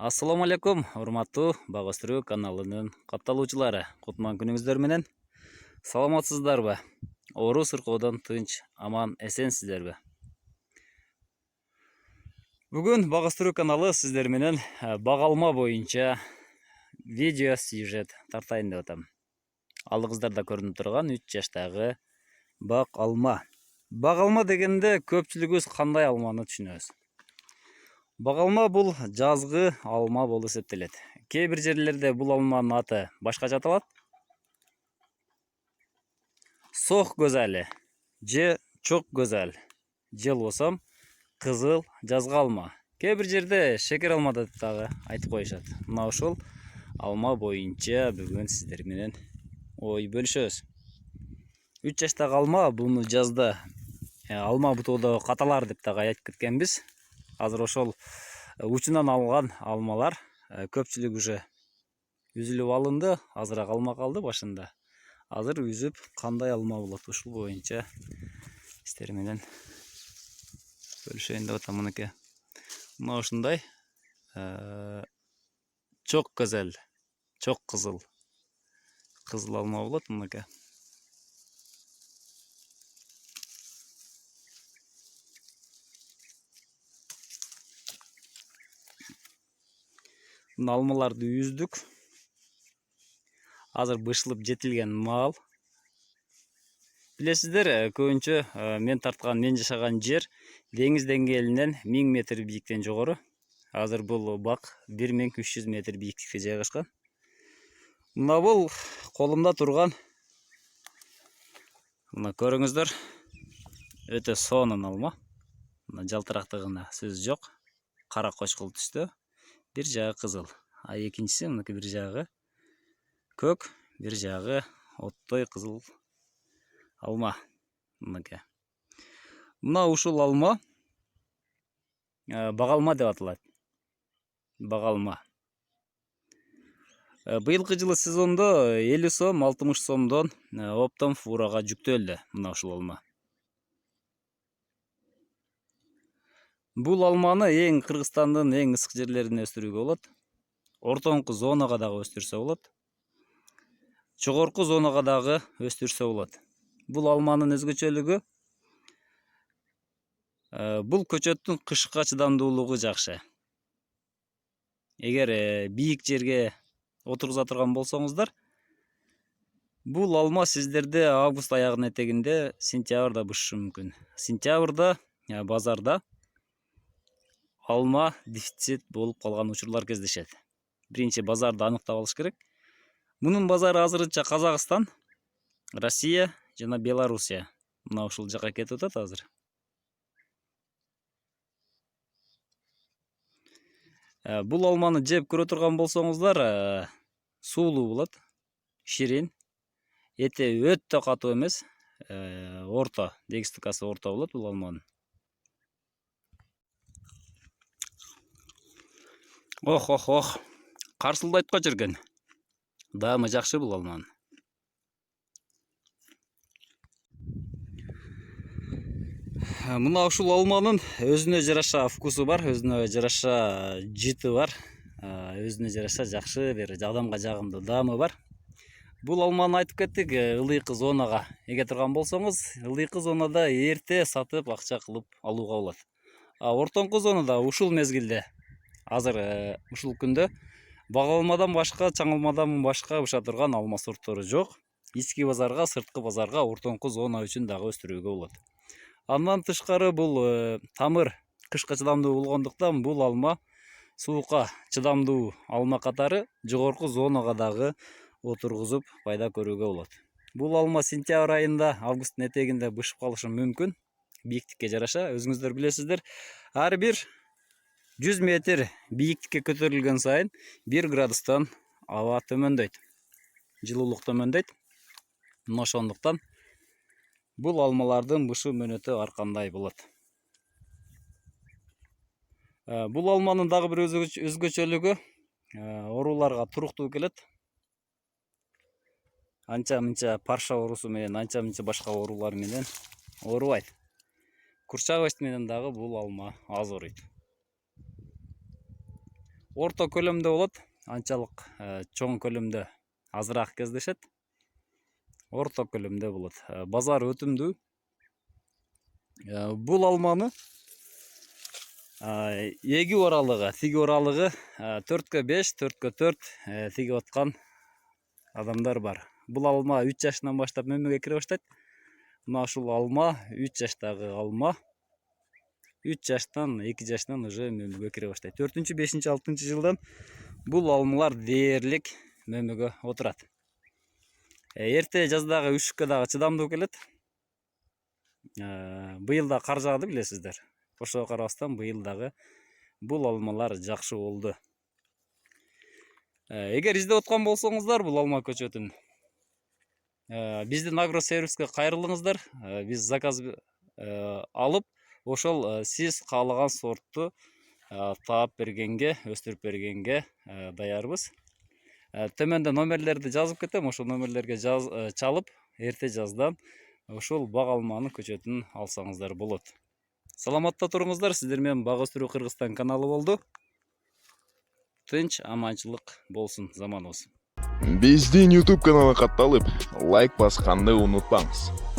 Ассаламу алейкум, урматтуу Бага Өстүрүү каналынын катталуучулары. Кутман күнүңүздөр менен. Саламатсыздарбы? Оору сыркоодон тынч, аман, эсенсиздерби? Бүгүн Бага Өстүрүү каналы сиздер менен бак алма боюнча видео сюжет тартайын деп атам. Алдыгыздарда көрүнүп турган 3 жаштагы бак алма. Бак алма дегенде көпчүлүгүбүз кандай алманы түшүнөбүз? Бак алма бул жазгы алма болуп эсептелет. Кээ бир жерлерде бул алманын аты башкача аталат. Сок гөзали же чок гөзал же болбосо кызыл жазгы алма. Кээ бир жерде шекер алма деп дагы айтып коюшат. Мына ушул алма боюнча бүгүн сиздер менен ой бөлүшөбүз. 3 жаштагы алма буну жазда алма бутоодо каталар деп дагы айтып кеткенбиз. Азыр ошол учунан алган алмалар көпчүлүк уже үзүлүп алынды. Азыраак алма калды башында. Азыр үзүп кандай алма болот ушул боюнча сиздер менен бөлүшөйүн деп атам. Мынакей. Мына ушундай чок гөзал, чок кызыл алма болот. Мынакей. Мына алмаларды үздүк. Азыр бышылып жетилген маал. Билесиздер, көбүнчө мен тарткан, мен жашаган жер деңиз деңгээлинен 1000 метр бийиктен жогору. Азыр бул бак 1300 метр бийиктикте жайгашкан. Мына бул колумда турган, мына көрүңүздөр, өтө сонун алма. Мына жалтырактыгына сөз жок. Кара кочкул түстө. Бир жагы кызыл. А экинчиси мынакей бир жагы көк, бир жагы оттой кызыл алма. Мынакей. Мына ушул алма бак алма деп аталат. Бак алма. Быйылкы жылы сезондо 50 сом, 60 сомдон оптом фурага жүктөлдү мына ушул алма. Бул алманы эң Кыргызстандын эң ысык жерлеринде өстүрүүгө болот. Ортоңку зонага дагы өстүрсө болот. Жогорку зонага дагы өстүрсө болот. Бул алманын өзгөчөлүгү бул көчөттүн кышка чыдамдуулугу жакшы. Эгер бийик жерге отургуза турган болсоңуздар, бул алма сиздерде август аягынын этегинде сентябрда бышышы мүмкүн. Сентябрда базарда алма дефицит болуп калган учурлар кездешет. Биринчи базарды аныктап алыш керек. Мунун базары азырынча Казакстан, Россия жана Белоруссия. Мына ушул жака кетип атат азыр. Бул алманы жеп көрө турган болсоңуздар, суулуу болот, ширин, эти өтө катуу эмес, орто, дегистикасы орто болот бул алманын. Ох, карсылдайт го жерген. Даамы жакшы бул алманын. Мына ушул алманын өзүнө жараша вкусу бар, өзүнө жараша жыты бар, өзүнө жараша жакшы бир адамга жагымдуу даамы бар. Бул алманы айтып кеттик, ылыйкы зонага эге турган болсоңуз, ылыйкы зонада эрте сатып акча кылып алууга болот. Ортоңку зонада ушул мезгилде, азыр ушул күндө бак алмадан башка, чаң алмадан башка быша турган алма сорттору жок. Ички базарга, сырткы базарга, ортоңку зона үчүн дагы өстүрүүгө болот. Андан тышкары бул тамыр кышка чыдамдуу болгондуктан бул алма суукка чыдамдуу алма катары жогорку зонага дагы отургузуп пайда көрүүгө болот. Бул алма сентябрь айында, августтун этегинде бышып калышы мүмкүн. Бийиктикке жараша, өзүңүздөр билесиздер, ар бир 100 метр бийиктикке көтөрүлгөн сайын 1 градустан аба төмөндөйт. Жылуулук төмөндөйт. Мына ошондуктан бул алмалардын бышуу мөөнөтү ар кандай болот. Бул алманын дагы бир өзгөчөлүгү ооруларга туруктуу келет. Анча-мынча парша оорусу менен, анча-мынча башка оорулар менен оорубайт. Курчак өст менен дагы бул алма аз ооруйт. орто көлөмдө болот. Анчалык чоң көлөмдө азыраак кездешет. Орто көлөмдө болот. Базар өтүмдүү. Бул алманы эгүү аралыгы, тигүү аралыгы 4-5, 4-4 тигип аткан адамдар бар. Бул алма 3 жашынан баштап мөмөгө кире баштайт. Мына ушул алма 3 жаштагы алма. 3 жаштан, 2 жаштан уже мөмөгө кире баштайт. 4-5, 6 жылдан бул алмалар дээрлик мөмөгө отурат. Эрте жаздагы үшүккө дагы чыдамдуу келет. Быйыл да кар жаады билесиздер. Ошого карабастан быйыл дагы бул алмалар жакшы болду. Эгер издеп аткан болсоңуздар бул алма көчөтүн, биздин агросервиске кайрылыңыздар. Биз заказ алып, ошол сиз каалаган сортту таап бергенге, өстүрүп бергенге даярбыз. Төмөндө номерлерди жазып кетем, ошол номерлерге чалып, эрте жаздан ошол бак алманын көчөтүн алсаңыздар болот. Саламатта туруңуздар, сиздер менен Бак Өстүрүү Кыргызстан каналы болду. Тынч, аманчылык болсун заманыбыз. Биздин YouTube каналга катталып, лайк басканды унутпаңыз.